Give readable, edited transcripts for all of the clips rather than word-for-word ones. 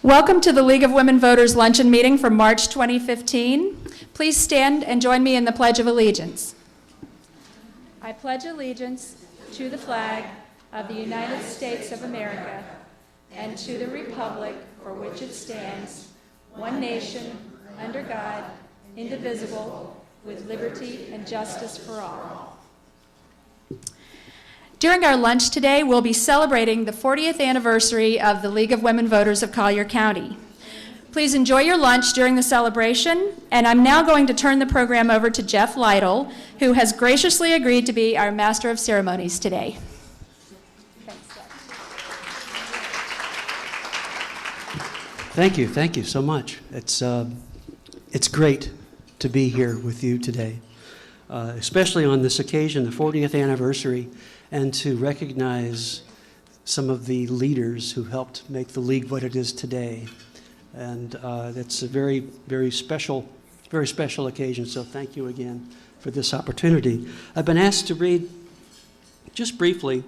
Welcome to the League of Women Voters Luncheon Meeting for March 2015. Please stand and join me in the Pledge of Allegiance. I pledge allegiance to the flag of the United States of America and to the republic for which it stands, one nation, under God, indivisible, with liberty and justice for all. During our lunch today, we'll be celebrating the 40th anniversary of the League of Women Voters of Collier County. Please enjoy your lunch during the celebration, and I'm now going to turn the program over to Jeff Lytle, who has graciously agreed to be our Master of Ceremonies today. Thanks, Jeff. Thank you so much. It's great to be here with you today, especially on this occasion, the 40th anniversary, and to recognize some of the leaders who helped make the League what it is today. And that's a very, very special occasion, so thank you again for this opportunity. I've been asked to read, just briefly,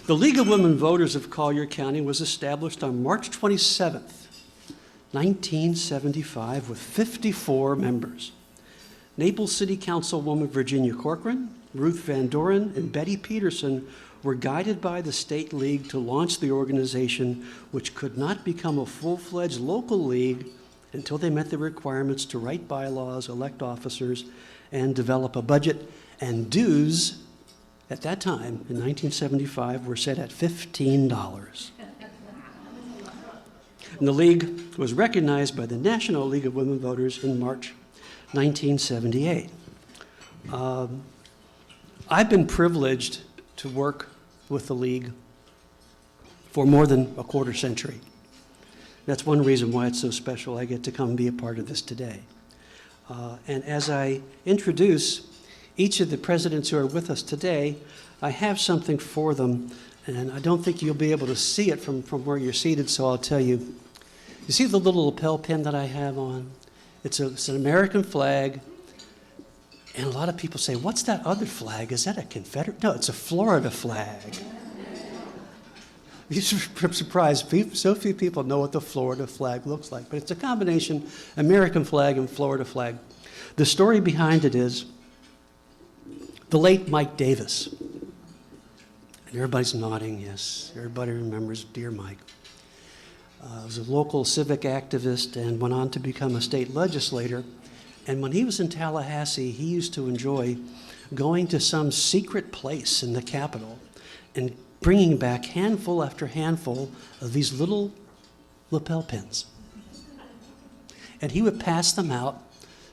the League of Women Voters of Collier County was established on March 27th, 1975, with 54 members. Naples City Councilwoman Virginia Corcoran, Ruth Van Doren, and Betty Peterson were guided by the State League to launch the organization, which could not become a full-fledged local league until they met the requirements to write bylaws, elect officers, and develop a budget. And dues, at that time, in 1975, were set at $15. And the league was recognized by the National League of Women Voters in March 1978. I've been privileged to work with the League for more than a quarter century. That's one reason why it's so special. I get to come be a part of this today. And as I introduce each of the presidents who are with us today, I have something for them, and I don't think you'll be able to see it from where you're seated, so I'll tell you. You see the little lapel pin that I have on? It's an American flag. And a lot of people say, what's that other flag? Is that a Confederate? No, it's a Florida flag. I'm surprised. So few people know what the Florida flag looks like. But it's a combination American flag and Florida flag. The story behind it is the late Mike Davis. And everybody's nodding, yes. Everybody remembers dear Mike. He was a local civic activist and went on to become a state legislator. And when he was in Tallahassee, he used to enjoy going to some secret place in the Capitol and bringing back handful after handful of these little lapel pins. And he would pass them out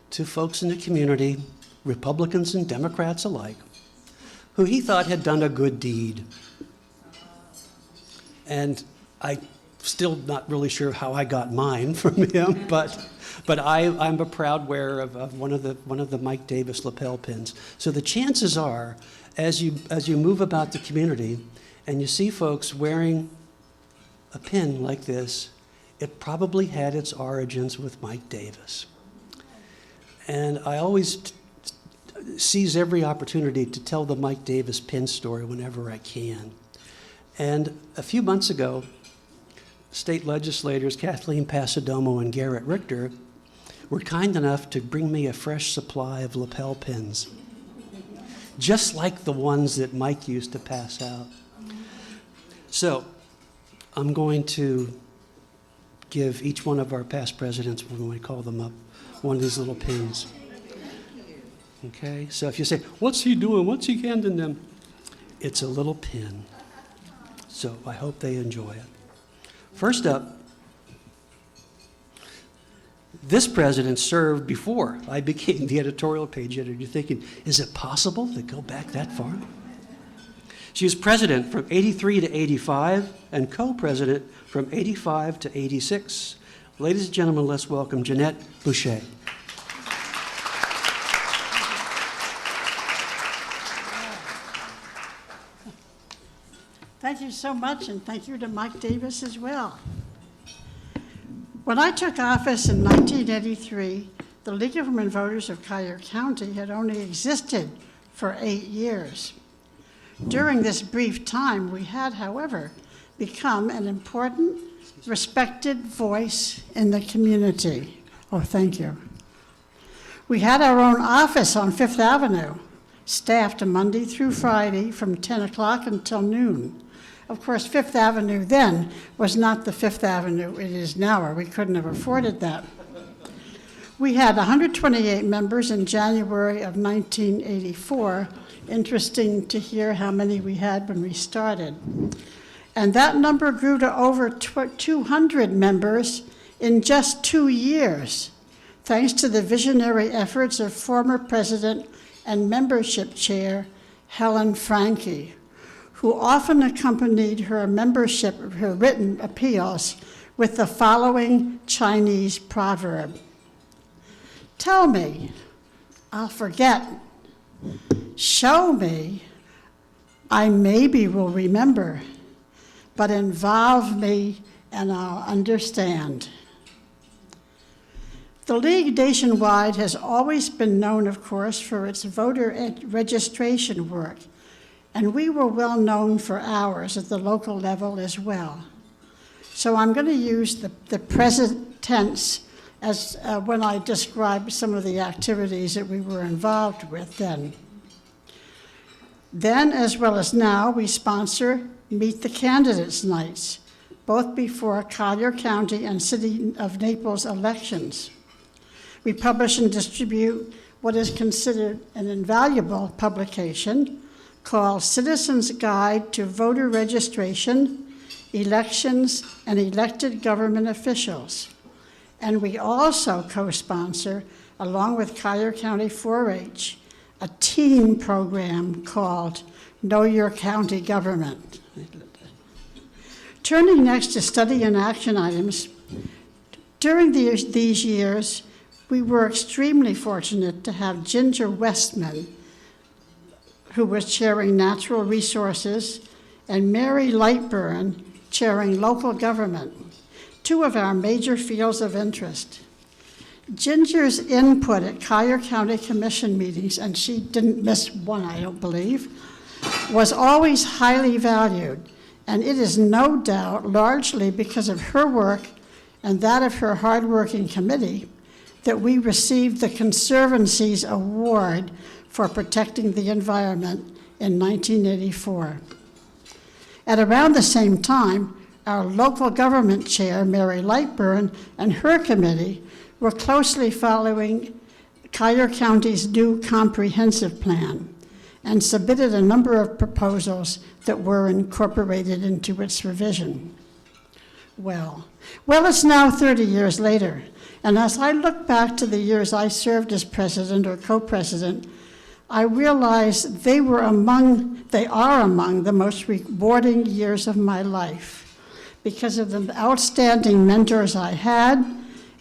to folks in the community, Republicans and Democrats alike, who he thought had done a good deed. And I'm still not really sure how I got mine from him, but I'm a proud wearer of one of the Mike Davis lapel pins. So the chances are, as you move about the community and you see folks wearing a pin like this, it probably had its origins with Mike Davis. And I always seize every opportunity to tell the Mike Davis pin story whenever I can. And a few months ago, state legislators Kathleen Pasadomo and Garrett Richter were kind enough to bring me a fresh supply of lapel pins, just like the ones that Mike used to pass out. So I'm going to give each one of our past presidents, when we call them up, one of these little pins. Okay, so if you say, what's he doing? What's he handing them? It's a little pin. So I hope they enjoy it. First up, this president served before I became the editorial page editor. You're thinking, is it possible to go back that far? She was president from 83 to 85 and co-president from 85 to 86. Ladies and gentlemen, let's welcome Jeanette Boucher. Thank you so much, and thank you to Mike Davis as well. When I took office in 1983, the League of Women Voters of Collier County had only existed for 8 years. During this brief time, we had, however, become an important respected voice in the community. Oh, thank you. We had our own office on Fifth Avenue, staffed Monday through Friday from 10 o'clock until noon. Of course, Fifth Avenue then was not the Fifth Avenue it is now, or we couldn't have afforded that. We had 128 members in January of 1984. Interesting to hear how many we had when we started. And that number grew to over 200 members in just 2 years, thanks to the visionary efforts of former president and membership chair Helen Franke, who often accompanied her written appeals with the following Chinese proverb: "Tell me, I'll forget. Show me, I maybe will remember. But involve me and I'll understand." The League nationwide has always been known, of course, for its voter registration work, and we were well known for ours at the local level as well. So I'm going to use the present tense as when I describe some of the activities that we were involved with then. Then, as well as now, we sponsor Meet the Candidates Nights, both before Collier County and City of Naples elections. We publish and distribute what is considered an invaluable publication called Citizens Guide to Voter Registration, Elections, and Elected Government Officials. And we also co-sponsor, along with Collier County 4-H, a teen program called Know Your County Government. Turning next to study and action items, during these years, we were extremely fortunate to have Ginger Westman, who was chairing natural resources, and Mary Lightburn chairing local government, two of our major fields of interest. Ginger's input at Collier County Commission meetings, and she didn't miss one, I don't believe, was always highly valued, and it is no doubt largely because of her work and that of her hardworking committee that we received the Conservancy's Award for protecting the environment in 1984. At around the same time, our local government chair, Mary Lightburn, and her committee were closely following Collier County's new comprehensive plan and submitted a number of proposals that were incorporated into its revision. Well, it's now 30 years later, and as I look back to the years I served as president or co-president, I realize they are among the most rewarding years of my life because of the outstanding mentors I had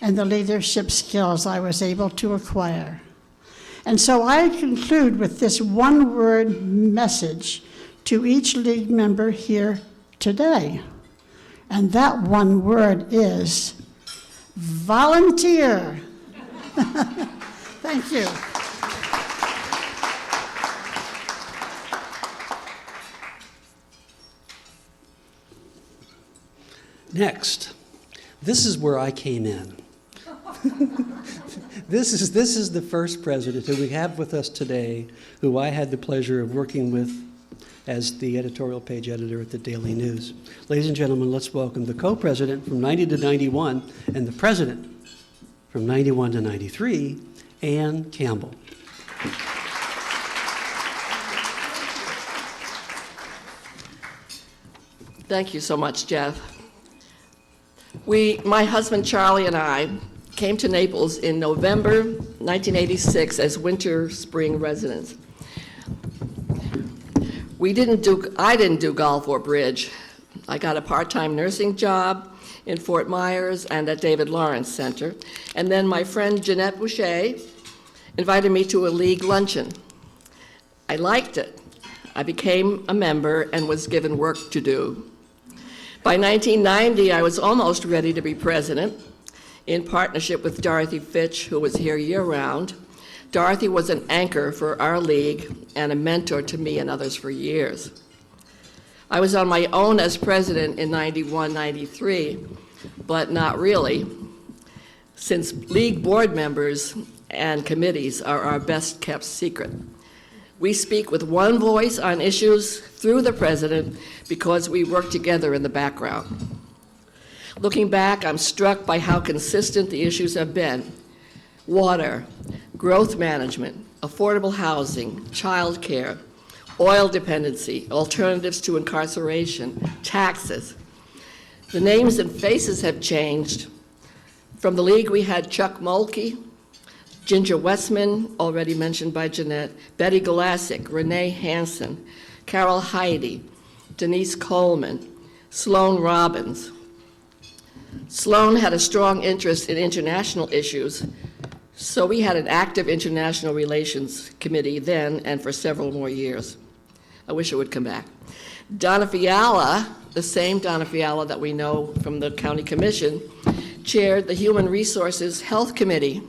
and the leadership skills I was able to acquire. And so I conclude with this one-word message to each League member here today. And that one word is volunteer. Thank you. Next, this is where I came in. This is the first president who we have with us today, who I had the pleasure of working with as the editorial page editor at the Daily News. Ladies and gentlemen, let's welcome the co-president from 90 to 91 and the president from 91 to 93, Ann Campbell. Thank you so much, Jeff. My husband Charlie and I came to Naples in November 1986 as winter-spring residents. I didn't do golf or bridge. I got a part-time nursing job in Fort Myers and at David Lawrence Center. And then my friend Jeanette Boucher invited me to a League luncheon. I liked it. I became a member and was given work to do. By 1990, I was almost ready to be president in partnership with Dorothy Fitch, who was here year-round. Dorothy was an anchor for our League and a mentor to me and others for years. I was on my own as president in 91, 93, but not really, since league board members and committees are our best kept secret. We speak with one voice on issues through the president because we work together in the background. Looking back, I'm struck by how consistent the issues have been: water, growth management, affordable housing, child care, oil dependency, alternatives to incarceration, taxes. The names and faces have changed. From the league, we had Chuck Mulkey, Ginger Westman, already mentioned by Jeanette, Betty Golasic, Renee Hansen, Carol Heidi, Denise Coleman, Sloan Robbins. Sloan had a strong interest in international issues, so we had an active international relations committee then and for several more years. I wish it would come back. Donna Fiala, the same Donna Fiala that we know from the County Commission, chaired the Human Resources Health Committee,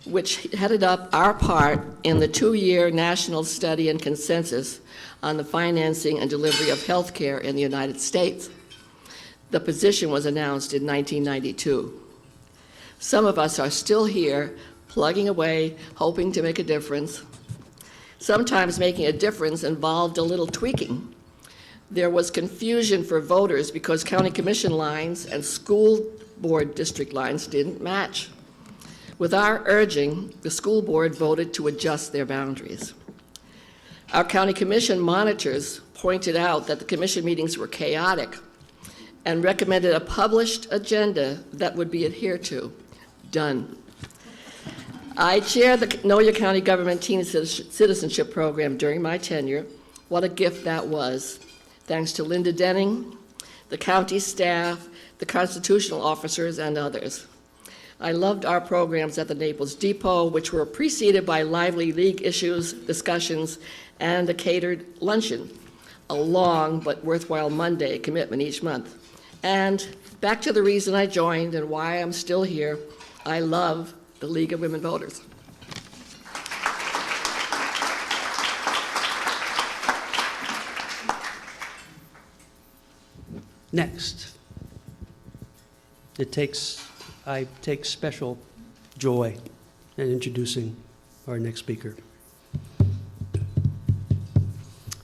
which headed up our part in the 2-year national study and consensus on the financing and delivery of health care in the United States. The position was announced in 1992. Some of us are still here, plugging away, hoping to make a difference. Sometimes making a difference involved a little tweaking. There was confusion for voters because county commission lines and school board district lines didn't match. With our urging, the school board voted to adjust their boundaries. Our county commission monitors pointed out that the commission meetings were chaotic and recommended a published agenda that would be adhered to. Done. I chaired the Know Your County Government Teen Citizenship Program during my tenure. What a gift that was. Thanks to Linda Denning, the county staff, the constitutional officers, and others. I loved our programs at the Naples Depot, which were preceded by lively league issues, discussions, and a catered luncheon, a long but worthwhile Monday commitment each month. And back to the reason I joined and why I'm still here, I love the League of Women Voters. Next, I take special joy in introducing our next speaker.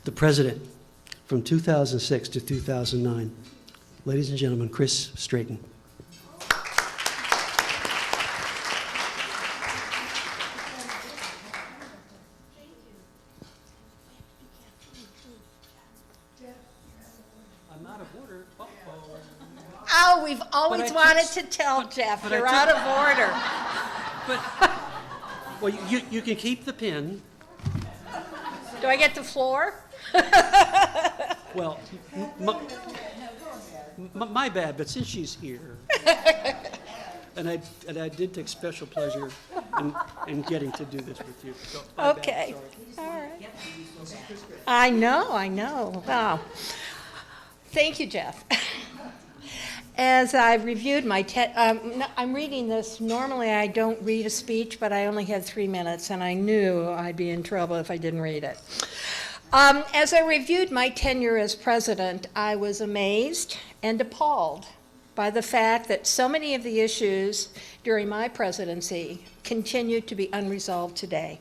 The president from 2006 to 2009. Ladies and gentlemen, Chris Straighten. I'm out of order. Oh, we've always But I wanted took- to tell Jeff, but I you're took- out of order. But, well, you can keep the pin. Do I get the floor? Well, my bad, but since she's here, and I did take special pleasure in getting to do this with you. So my bad, Okay, sorry. all right. I know. Wow. Thank you, Jeff. As I reviewed my, I'm reading this, normally I don't read a speech, but I only had 3 minutes, and I knew I'd be in trouble if I didn't read it. As I reviewed my tenure as president, I was amazed and appalled by the fact that so many of the issues during my presidency continue to be unresolved today.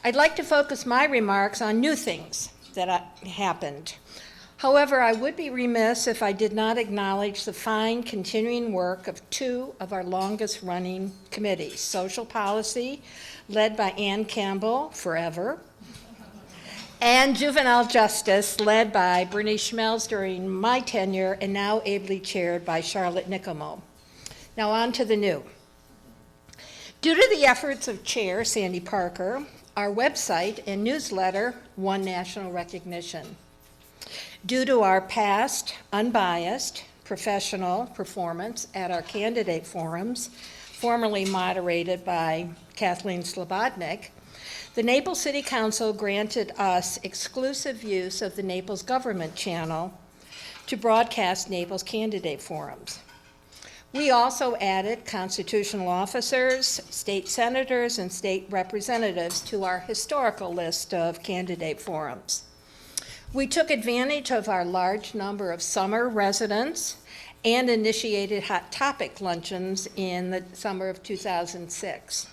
I'd like to focus my remarks on new things that happened. However, I would be remiss if I did not acknowledge the fine continuing work of 2 of our longest-running committees, Social Policy, led by Ann Campbell, forever, and Juvenile Justice, led by Bernice Schmelz during my tenure and now ably chaired by Charlotte Nicomo. Now on to the new. Due to the efforts of Chair Sandy Parker, our website and newsletter won national recognition. Due to our past, unbiased, professional performance at our candidate forums, formerly moderated by Kathleen Slobodnik, the Naples City Council granted us exclusive use of the Naples Government Channel to broadcast Naples candidate forums. We also added constitutional officers, state senators, and state representatives to our historical list of candidate forums. We took advantage of our large number of summer residents and initiated hot topic luncheons in the summer of 2006.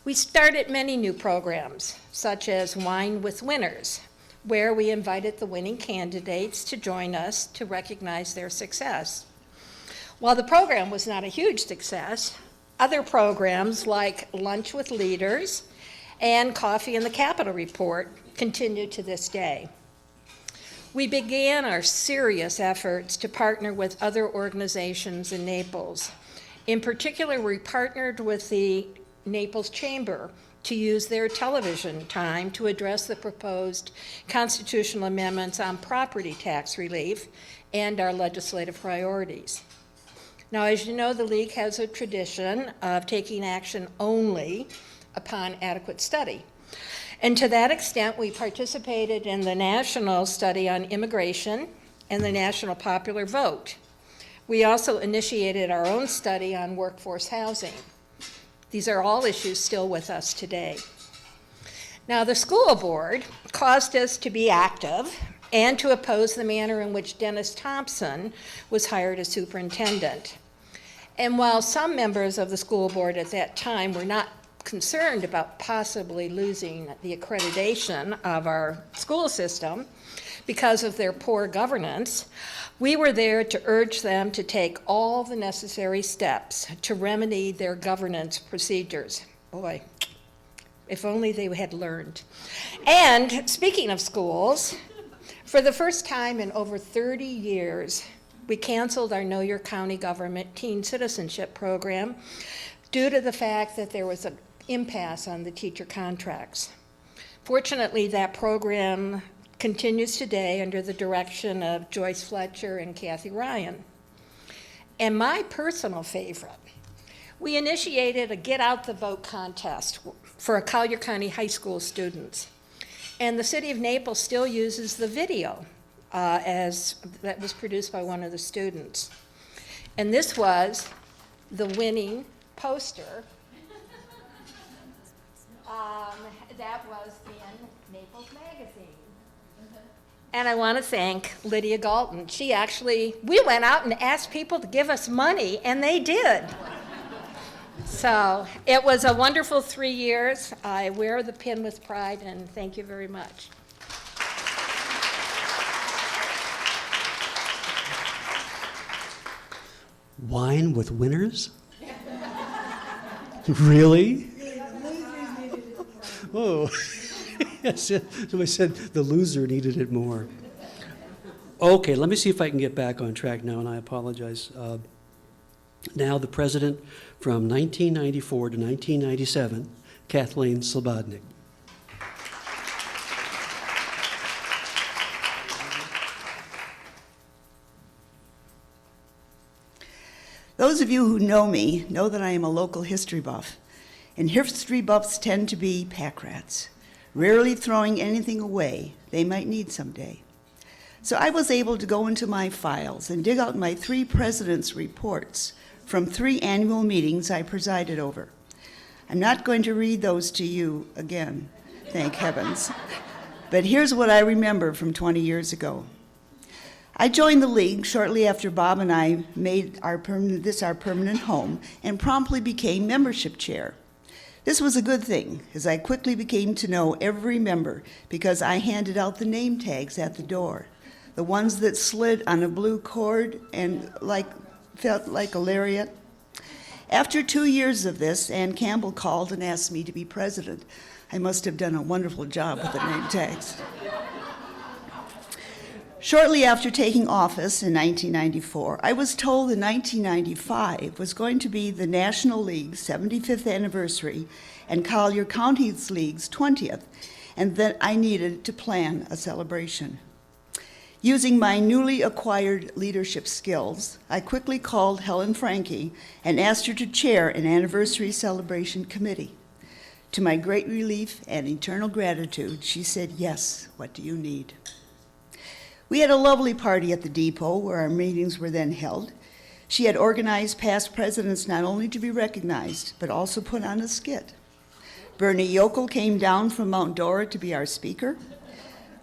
We started many new programs, such as Wine with Winners, where we invited the winning candidates to join us to recognize their success. While the program was not a huge success, other programs like Lunch with Leaders and Coffee in the Capitol Report continue to this day. We began our serious efforts to partner with other organizations in Naples. In particular, we partnered with the Naples Chamber to use their television time to address the proposed constitutional amendments on property tax relief and our legislative priorities. Now, as you know, the League has a tradition of taking action only upon adequate study. And to that extent, we participated in the national study on immigration and the national popular vote. We also initiated our own study on workforce housing. These are all issues still with us today. Now, the school board caused us to be active and to oppose the manner in which Dennis Thompson was hired as superintendent. And while some members of the school board at that time were not concerned about possibly losing the accreditation of our school system because of their poor governance, we were there to urge them to take all the necessary steps to remedy their governance procedures. Boy, if only they had learned. And speaking of schools, for the first time in over 30 years, we canceled our Know Your County Government Teen Citizenship Program due to the fact that there was an impasse on the teacher contracts. Fortunately, that program continues today under the direction of Joyce Fletcher and Kathy Ryan. And my personal favorite, we initiated a Get Out the Vote contest for Collier County High School students. And the city of Naples still uses the video that was produced by one of the students. And this was the winning poster that was in Naples Magazine. And I want to thank Lydia Galton. We went out and asked people to give us money, and they did. So it was a wonderful 3 years. I wear the pin with pride, and thank you very much. Wine with Winners? Really? Oh, yes, somebody said the loser needed it more. Okay, let me see if I can get back on track now, and I apologize. Now the president from 1994 to 1997, Kathleen Slobodnik. Those of you who know me know that I am a local history buff, and history buffs tend to be pack rats, rarely throwing anything away they might need someday. So I was able to go into my files and dig out my 3 presidents' reports from 3 annual meetings I presided over. I'm not going to read those to you again, thank heavens. But here's what I remember from 20 years ago. I joined the League shortly after Bob and I made our permanent home and promptly became membership chair. This was a good thing, as I quickly became to know every member because I handed out the name tags at the door, the ones that slid on a blue cord and felt like a lariat. After 2 years of this, Ann Campbell called and asked me to be president. I must have done a wonderful job with the name tags. Shortly after taking office in 1994, I was told that 1995 was going to be the National League's 75th anniversary and Collier County's League's 20th, and that I needed to plan a celebration. Using my newly acquired leadership skills, I quickly called Helen Franke and asked her to chair an anniversary celebration committee. To my great relief and eternal gratitude, she said, "Yes, what do you need?" We had a lovely party at the depot where our meetings were then held. She had organized past presidents not only to be recognized, but also put on a skit. Bernie Yokel came down from Mount Dora to be our speaker.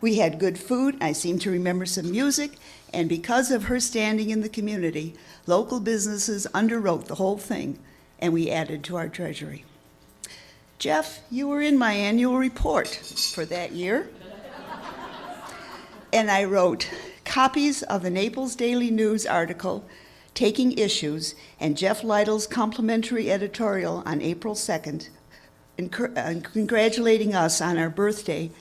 We had good food, I seem to remember some music, and because of her standing in the community, local businesses underwrote the whole thing, and we added to our treasury. Jeff, you were in my annual report for that year, and I wrote copies of the Naples Daily News article, Taking Issues, and Jeff Lytle's complimentary editorial on April 2nd, congratulating us on our birthday,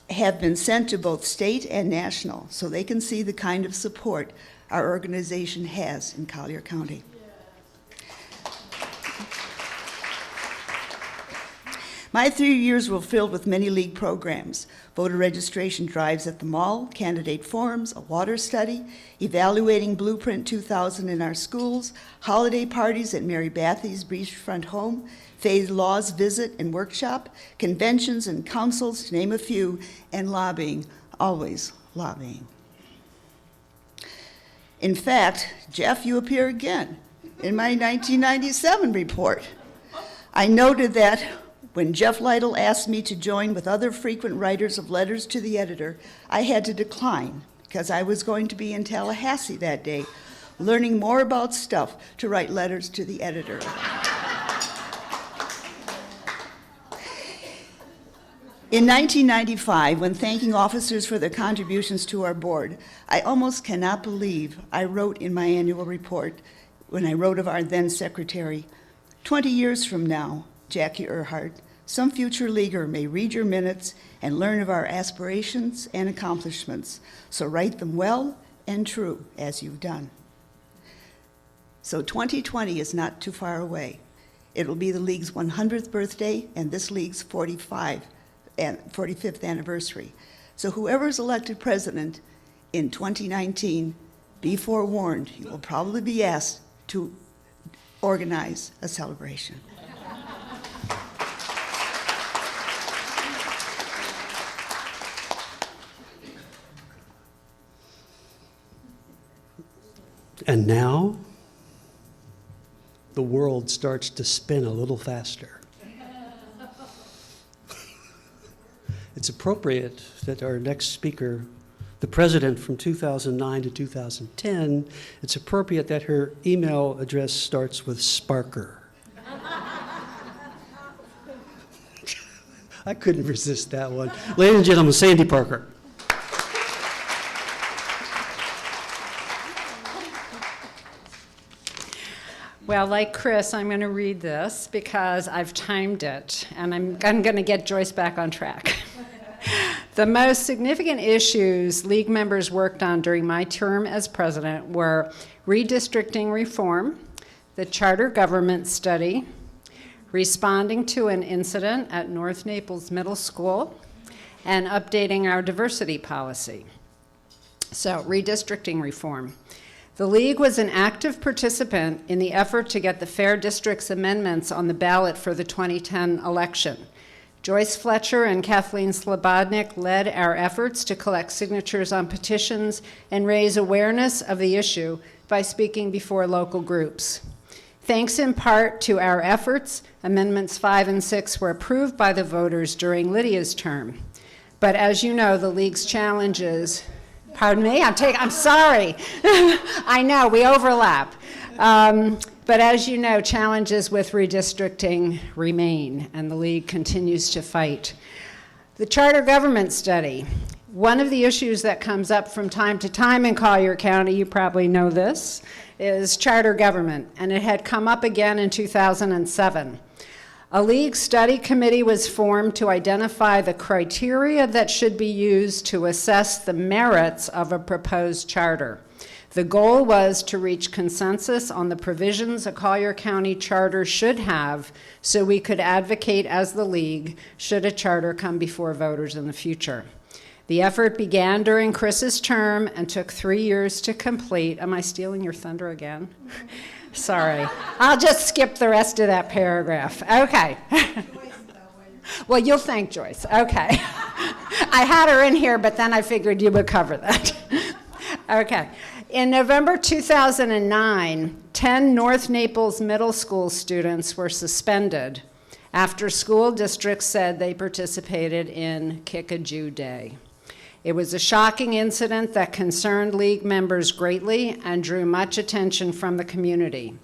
have been sent to both state and national so they can see the kind of support our organization has in Collier County. My 3 years were filled with many league programs: voter registration drives at the mall, candidate forums, a water study, evaluating Blueprint 2000 in our schools, holiday parties at Mary Bathy's beachfront home, Faith Law's visit and workshop, conventions and councils, to name a few, and lobbying, always lobbying. In fact, Jeff, you appear again in my 1997 report. I noted that when Jeff Lytle asked me to join with other frequent writers of letters to the editor, I had to decline because I was going to be in Tallahassee that day, learning more about stuff to write letters to the editor. In 1995, when thanking officers for their contributions to our board, I almost cannot believe I wrote in my annual report, when I wrote of our then secretary, 20 years from now, Jackie Earhart, some future leaguer may read your minutes and learn of our aspirations and accomplishments, so write them well and true, as you've done. So 2020 is not too far away. It will be the league's 100th birthday and this league's 45th anniversary. So whoever is elected president in 2019, be forewarned, you will probably be asked to organize a celebration. And now, the world starts to spin a little faster. It's appropriate that our next speaker, the president from 2009 to 2010, it's appropriate that her email address starts with Sparker. I couldn't resist that one. Ladies and gentlemen, Sandy Parker. Well, like Chris, I'm going to read this because I've timed it, and I'm going to get Joyce back on track. The most significant issues League members worked on during my term as president were redistricting reform, the charter government study, responding to an incident at North Naples Middle School, and updating our diversity policy. So, redistricting reform. The League was an active participant in the effort to get the Fair Districts amendments on the ballot for the 2010 election. Joyce Fletcher and Kathleen Slobodnik led our efforts to collect signatures on petitions and raise awareness of the issue by speaking before local groups. Thanks in part to our efforts, Amendments 5 and 6 were approved by the voters during Lydia's term. But as you know, the League's challenges, pardon me, I'm sorry. I know, we overlap. But as you know, challenges with redistricting remain, and the League continues to fight. The charter government study. One of the issues that comes up from time to time in Collier County, you probably know this, is charter government, and it had come up again in 2007. A League study committee was formed to identify the criteria that should be used to assess the merits of a proposed charter. The goal was to reach consensus on the provisions a Collier County charter should have so we could advocate as the League should a charter come before voters in the future. The effort began during Chris's term and took 3 years to complete. Am I stealing your thunder again? Sorry. I'll just skip the rest of that paragraph. Okay. Well, you'll thank Joyce. Okay. I had her in here, but then I figured you would cover that. Okay. In November 2009, 10 North Naples Middle School students were suspended after school districts said they participated in Kick a Jew Day. It was a shocking incident that concerned League members greatly and drew much attention from the community.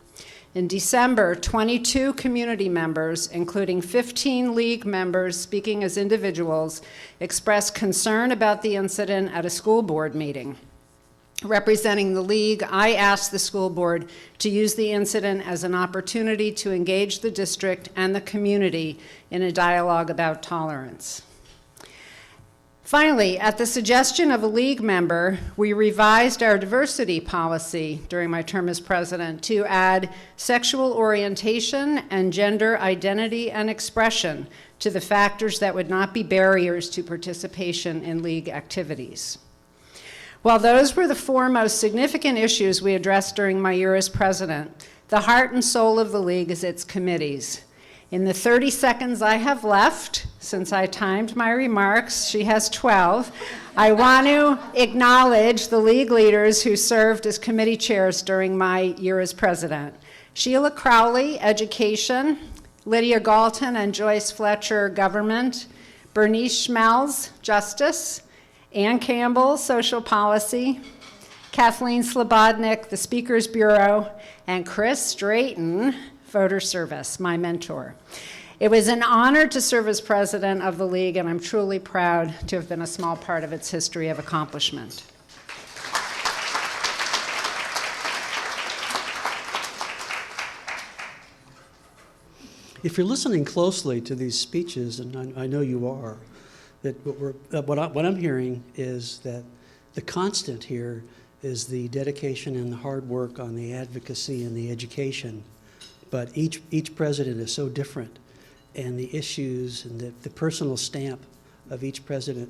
In December, 22 community members, including 15 League members speaking as individuals, expressed concern about the incident at a school board meeting. Representing the League, I asked the school board to use the incident as an opportunity to engage the district and the community in a dialogue about tolerance. Finally, at the suggestion of a League member, we revised our diversity policy during my term as president to add sexual orientation and gender identity and expression to the factors that would not be barriers to participation in League activities. While those were the four most significant issues we addressed during my year as president, the heart and soul of the League is its committees. In the 30 seconds I have left, since I timed my remarks, she has 12, I want to acknowledge the League leaders who served as committee chairs during my year as president. Sheila Crowley, Education, Lydia Galton and Joyce Fletcher, Government, Bernice Schmelz, Justice, Ann Campbell, Social Policy, Kathleen Slobodnik, the Speakers Bureau, and Chris Drayton, Voter Service, my mentor. It was an honor to serve as president of the League, and I'm truly proud to have been a small part of its history of accomplishment. If you're listening closely to these speeches, and I know you are, that what I'm hearing is that the constant here is the dedication and the hard work on the advocacy and the education. But each president is so different, and the issues and the personal stamp of each president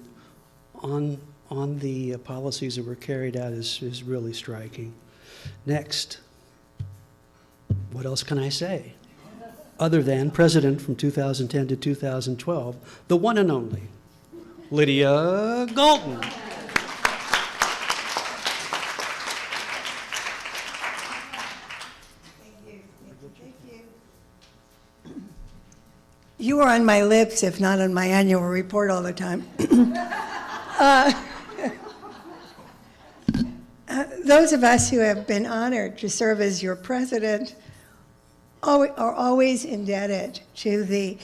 on the policies that were carried out is really striking. Next, what else can I say? Other than president from 2010 to 2012, the one and only, Lydia Galton. You are on my lips, if not on my annual report all the time. Those of us who have been honored to serve as your president are always indebted to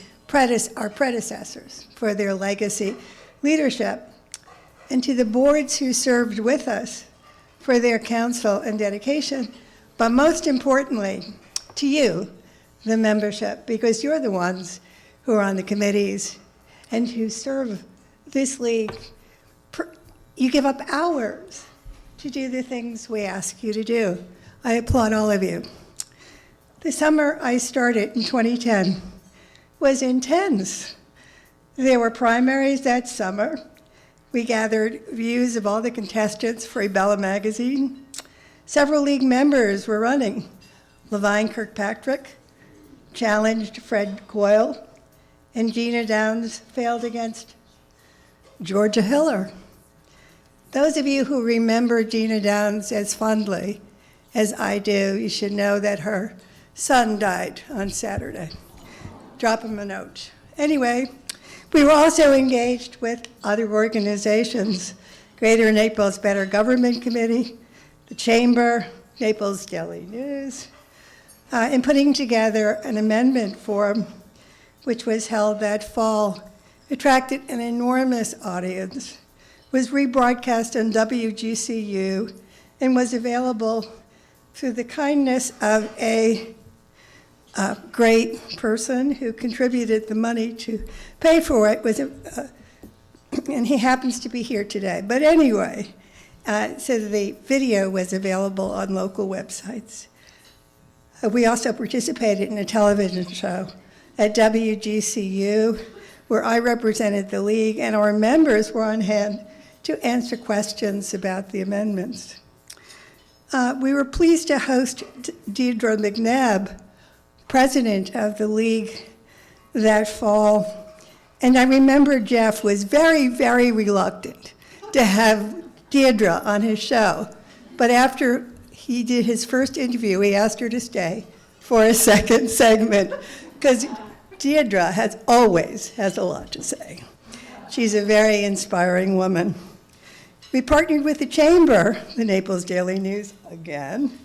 our predecessors for their legacy leadership, and to the boards who served with us for their counsel and dedication, but most importantly, to you, the membership, because you're the ones who are on the committees and who serve this league. You give up hours to do the things we ask you to do. I applaud all of you. The summer I started in 2010 was intense. There were primaries that summer. We gathered views of all the contestants for Abella magazine. Several league members were running. Levine Kirkpatrick challenged Fred Coyle, and Gina Downs failed against Georgia Hiller. Those of you who remember Gina Downs as fondly as I do, you should know that her son died on Saturday. Drop him a note. Anyway, we were also engaged with other organizations, Greater Naples Better Government Committee, the Chamber, Naples Daily News, in putting together an amendment forum which was held that fall, attracted an enormous audience, was rebroadcast on WGCU, and was available through the kindness of a great person who contributed the money to pay for it, and he happens to be here today. But anyway, so the video was available on local websites. We also participated in a television show at WGCU, where I represented the league, and our members were on hand to answer questions about the amendments. We were pleased to host Deirdre McNabb, president of the league, that fall. And I remember Jeff was very, very reluctant to have Deirdre on his show. But after he did his first interview, he asked her to stay for a second segment, because Deirdre always has a lot to say. She's a very inspiring woman. We partnered with the Chamber, the Naples Daily News again,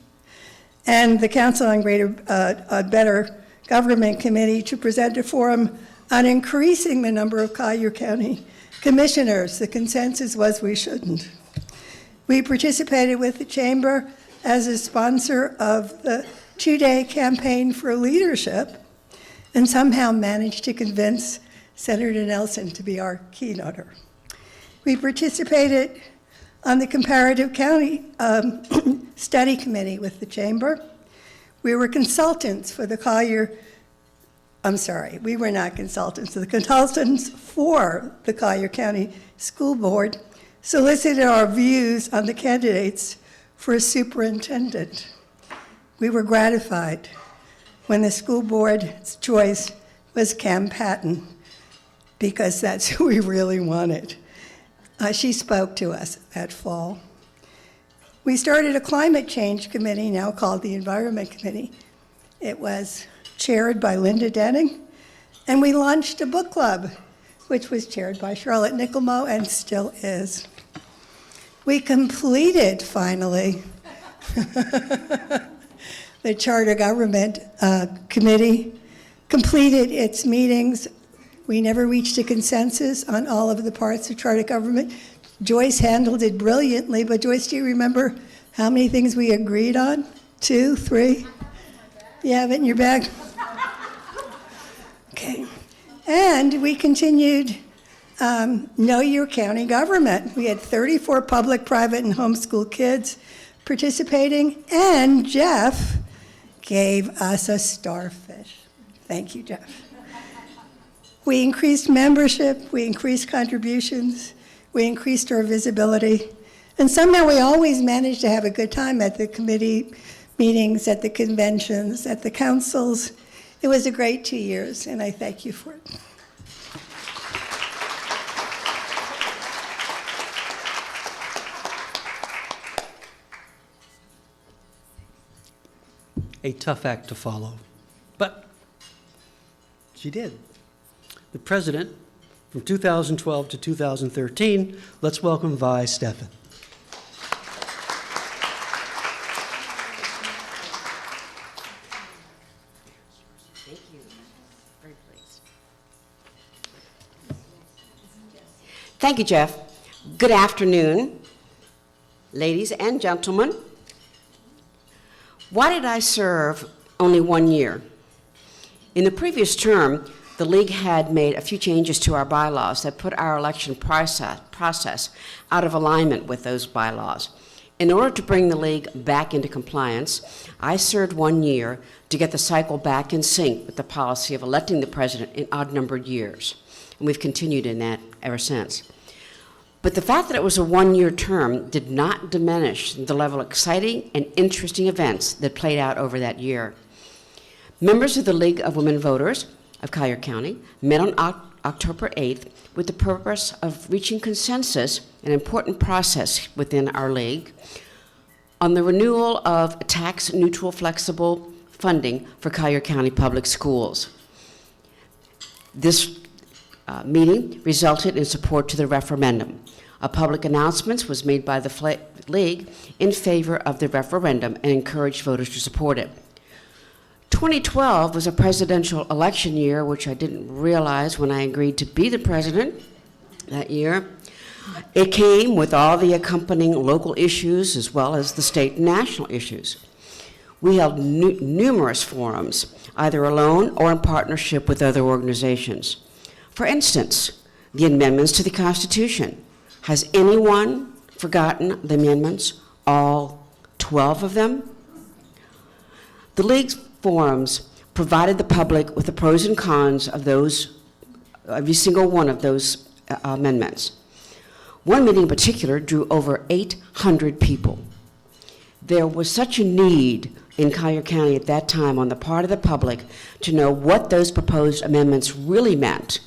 and the Council on Better Government Committee to present a forum on increasing the number of Collier County commissioners. The consensus was we shouldn't. We participated with the Chamber as a sponsor of the 2-day campaign for leadership and somehow managed to convince Senator Nelson to be our keynoter. We participated on the Comparative County Study Committee with the Chamber. We were consultants for the Collier, we were not consultants. The consultants for the Collier County School Board solicited our views on the candidates for a superintendent. We were gratified when the school board's choice was Cam Patton, because that's who we really wanted. She spoke to us that fall. We started a climate change committee, now called the Environment Committee. It was chaired by Linda Denning, and we launched a book club, which was chaired by Charlotte Nickelmo and still is. We completed, finally, the Charter Government Committee, completed its meetings. We never reached a consensus on all of the parts of charter government. Joyce handled it brilliantly, but Joyce, do you remember how many things we agreed on? 2, 3? You have it in your bag? Okay. And we continued Know Your County Government. We had 34 public, private, and homeschool kids participating, and Jeff gave us a starfish. Thank you, Jeff. We increased membership, we increased contributions, we increased our visibility, and somehow we always managed to have a good time at the committee meetings, at the conventions, at the councils. It was a great 2 years, and I thank you for it. A tough act to follow, but she did. The president from 2012 to 2013, let's welcome Vi Steffen. Thank you. Very pleased. Thank you, Jeff. Good afternoon, ladies and gentlemen. Why did I serve only 1 year? In the previous term, the League had made a few changes to our bylaws that put our election process out of alignment with those bylaws. In order to bring the League back into compliance, I served 1 year to get the cycle back in sync with the policy of electing the president in odd-numbered years. And we've continued in that ever since. But the fact that it was a 1-year term did not diminish the level of exciting and interesting events that played out over that year. Members of the League of Women Voters of Collier County met on October 8th with the purpose of reaching consensus, an important process within our League, on the renewal of tax-neutral flexible funding for Collier County Public Schools. This meeting resulted in support to the referendum. A public announcement was made by the League in favor of the referendum and encouraged voters to support it. 2012 was a presidential election year, which I didn't realize when I agreed to be the president that year. It came with all the accompanying local issues as well as the state and national issues. We held numerous forums, either alone or in partnership with other organizations. For instance, the amendments to the Constitution. Has anyone forgotten the amendments, all 12 of them? The League's forums provided the public with the pros and cons of every single one of those amendments. One meeting in particular drew over 800 people. There was such a need in Collier County at that time on the part of the public to know what those proposed amendments really meant.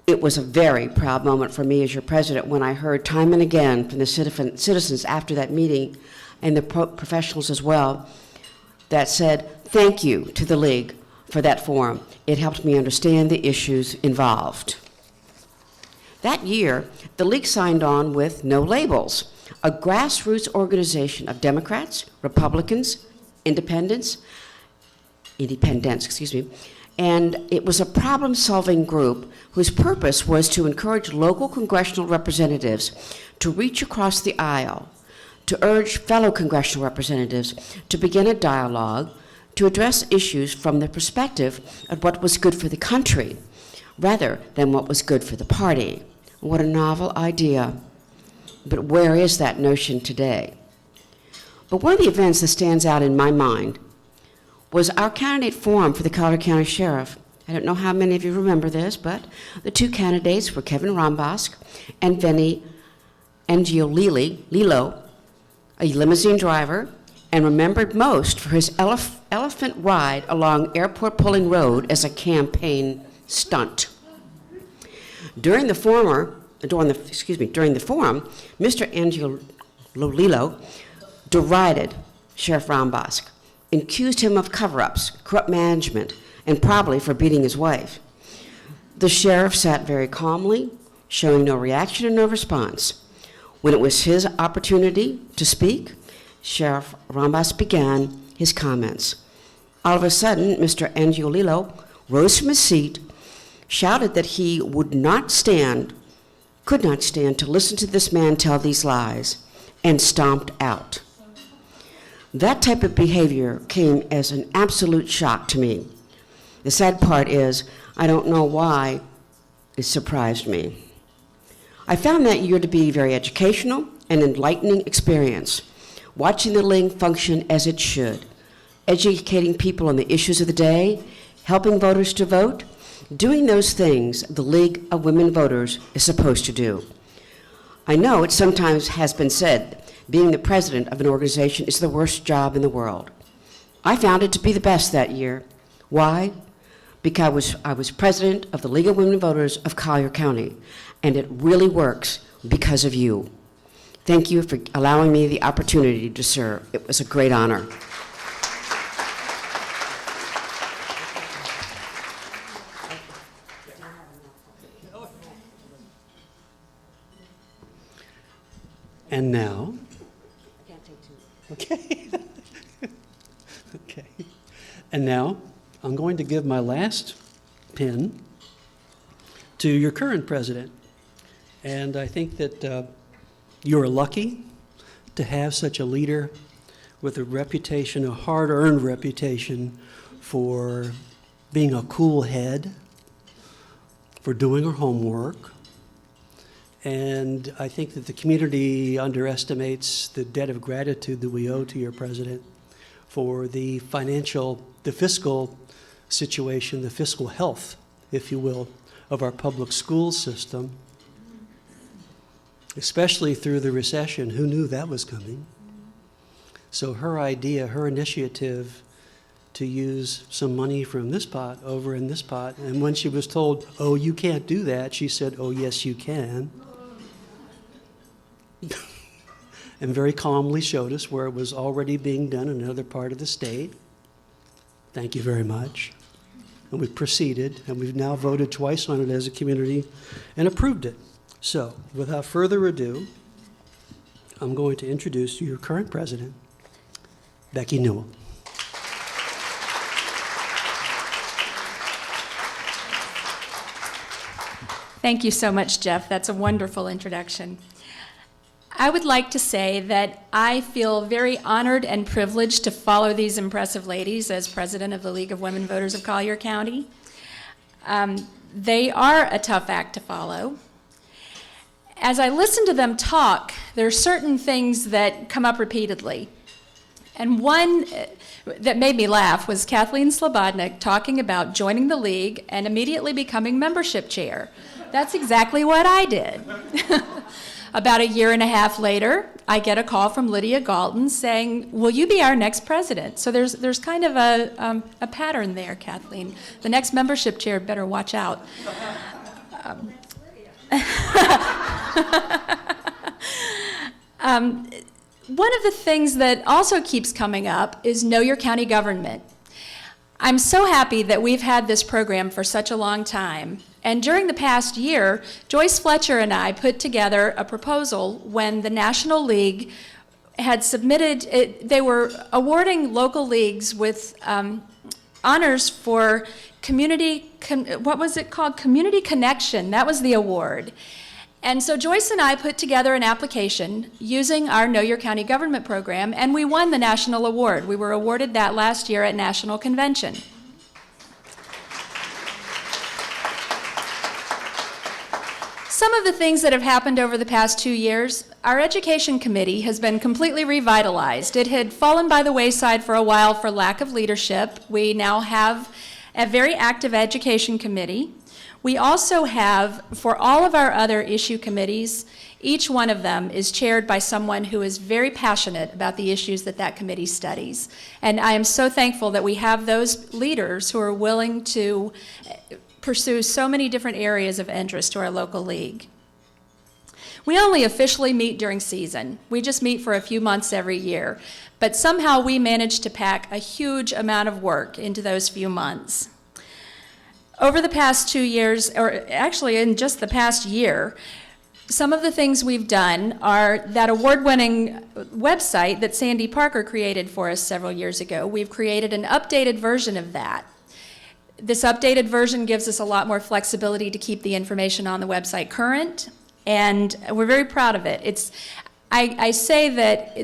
It was a very proud moment for me as your president when I heard time and again from the citizens after that meeting, and the professionals as well, that said, thank you to the League for that forum. It helped me understand the issues involved. That year, the League signed on with No Labels, a grassroots organization of Democrats, Republicans, independents, and it was a problem-solving group whose purpose was to encourage local congressional representatives to reach across the aisle, to urge fellow congressional representatives to begin a dialogue to address issues from the perspective of what was good for the country, rather than what was good for the party. What a novel idea. But where is that notion today? But one of the events that stands out in my mind was our candidate forum for the Collier County Sheriff. I don't know how many of you remember this, but the two candidates were Kevin Rombosk and Vinny Angiolillo, a limousine driver, and remembered most for his elephant ride along Airport Pulling Road as a campaign stunt. During the forum, Mr. Angiolillo derided Sheriff Rombosk, accused him of cover-ups, corrupt management, and probably for beating his wife. The sheriff sat very calmly, showing no reaction and no response. When it was his opportunity to speak, Sheriff Rombosk began his comments. All of a sudden, Mr. Angiolillo rose from his seat, shouted that he could not stand to listen to this man tell these lies, and stomped out. That type of behavior came as an absolute shock to me. The sad part is, I don't know why it surprised me. I found that year to be very educational and enlightening experience, watching the League function as it should, educating people on the issues of the day, helping voters to vote, doing those things the League of Women Voters is supposed to do. I know it sometimes has been said being the president of an organization is the worst job in the world. I found it to be the best that year. Why? Because I was president of the League of Women Voters of Collier County, and it really works because of you. Thank you for allowing me the opportunity to serve. It was a great honor. And now, okay. Okay. And now, I'm going to give my last pin to your current president. And I think that you're lucky to have such a leader with a reputation, a hard-earned reputation for being a cool head, for doing her homework. And I think that the community underestimates the debt of gratitude that we owe to your president for the fiscal situation, the fiscal health, if you will, of our public school system, especially through the recession. Who knew that was coming? So her idea, her initiative to use some money from this pot over in this pot, and when she was told, oh, you can't do that, she said, oh, yes, you can. And very calmly showed us where it was already being done in another part of the state. Thank you very much. And we proceeded, and we've now voted twice on it as a community and approved it. So, without further ado, I'm going to introduce your current president, Becky Newell. Thank you so much, Jeff. That's a wonderful introduction. I would like to say that I feel very honored and privileged to follow these impressive ladies as president of the League of Women Voters of Collier County. They are a tough act to follow. As I listen to them talk, there are certain things that come up repeatedly. And one that made me laugh was Kathleen Slobodnik talking about joining the League and immediately becoming membership chair. That's exactly what I did. About a year and a half later, I get a call from Lydia Galton saying, will you be our next president? So there's kind of a pattern there, Kathleen. The next membership chair better watch out. One of the things that also keeps coming up is know your county government. I'm so happy that we've had this program for such a long time. And during the past year, Joyce Fletcher and I put together a proposal when the National League had submitted, they were awarding local leagues with honors for what was it called? Community Connection. That was the award. And so Joyce and I put together an application using our Know Your County Government program, and we won the national award. We were awarded that last year at National Convention. Some of the things that have happened over the past 2 years, our education committee has been completely revitalized. It had fallen by the wayside for a while for lack of leadership. We now have a very active education committee. We also have, for all of our other issue committees, each one of them is chaired by someone who is very passionate about the issues that that committee studies. And I am so thankful that we have those leaders who are willing to pursue so many different areas of interest to our local league. We only officially meet during season. We just meet for a few months every year. But somehow we manage to pack a huge amount of work into those few months. Over the past 2 years, or actually in just the past year, some of the things we've done are that award-winning website that Sandy Parker created for us several years ago. We've created an updated version of that. This updated version gives us a lot more flexibility to keep the information on the website current, and we're very proud of it. I say that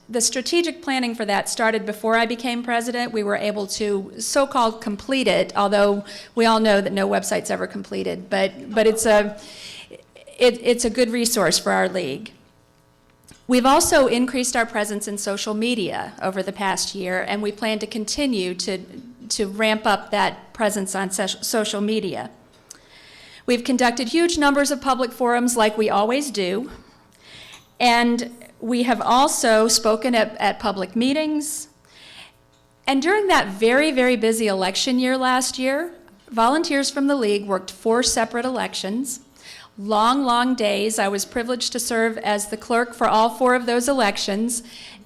the strategic planning for that started before I became president. We were able to so-called complete it, although we all know that no website's ever completed, but it's a good resource for our league. We've also increased our presence in social media over the past year, and we plan to continue to ramp up that presence on social media. We've conducted huge numbers of public forums like we always do, and we have also spoken at public meetings. And during that very, very busy election year last year, volunteers from the league worked 4 separate elections. Long, long days. I was privileged to serve as the clerk for all 4 of those elections,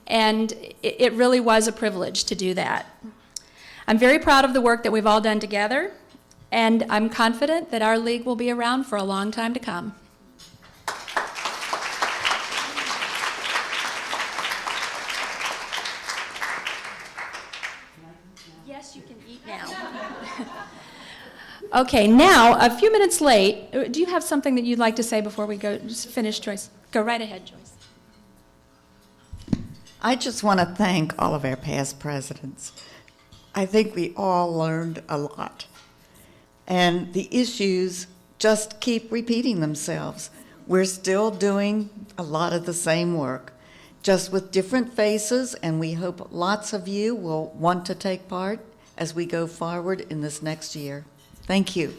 and it really was a privilege to do that. I'm very proud of the work that we've all done together, and I'm confident that our league will be around for a long time to come. Yes, you can eat now. Okay, now, a few minutes late, do you have something that you'd like to say before we go finish, Joyce? Go right ahead, Joyce. I just want to thank all of our past presidents. I think we all learned a lot. And the issues just keep repeating themselves. We're still doing a lot of the same work, just with different faces, and we hope lots of you will want to take part as we go forward in this next year. Thank you.